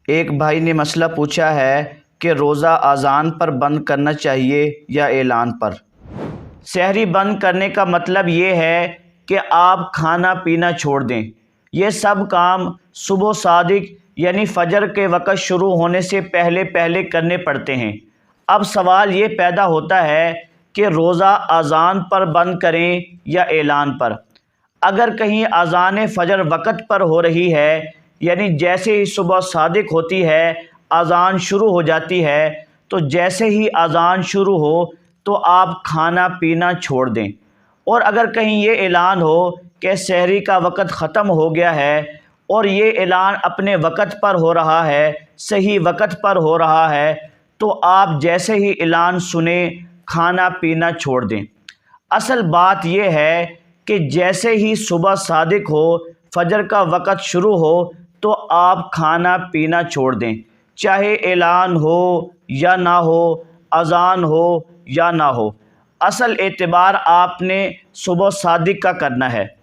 ایک بھائی نے مسئلہ پوچھا ہے کہ روزہ اذان پر بند کرنا چاہیے یا اعلان پر۔ سحری بند کرنے کا مطلب یہ ہے کہ آپ کھانا پینا چھوڑ دیں۔ یہ سب کام صبح صادق یعنی فجر کے وقت شروع ہونے سے پہلے پہلے کرنے پڑتے ہیں۔ اب سوال یہ پیدا ہوتا ہے کہ روزہ اذان پر بند کریں یا اعلان پر۔ اگر کہیں اذان فجر وقت پر ہو رہی ہے، یعنی جیسے ہی صبح صادق ہوتی ہے اذان شروع ہو جاتی ہے، تو جیسے ہی اذان شروع ہو تو آپ کھانا پینا چھوڑ دیں۔ اور اگر کہیں یہ اعلان ہو کہ سحری کا وقت ختم ہو گیا ہے اور یہ اعلان اپنے وقت پر ہو رہا ہے، صحیح وقت پر ہو رہا ہے، تو آپ جیسے ہی اعلان سنیں کھانا پینا چھوڑ دیں۔ اصل بات یہ ہے کہ جیسے ہی صبح صادق ہو، فجر کا وقت شروع ہو، تو آپ کھانا پینا چھوڑ دیں، چاہے اعلان ہو یا نہ ہو، اذان ہو یا نہ ہو۔ اصل اعتبار آپ نے صبح صادق کا کرنا ہے۔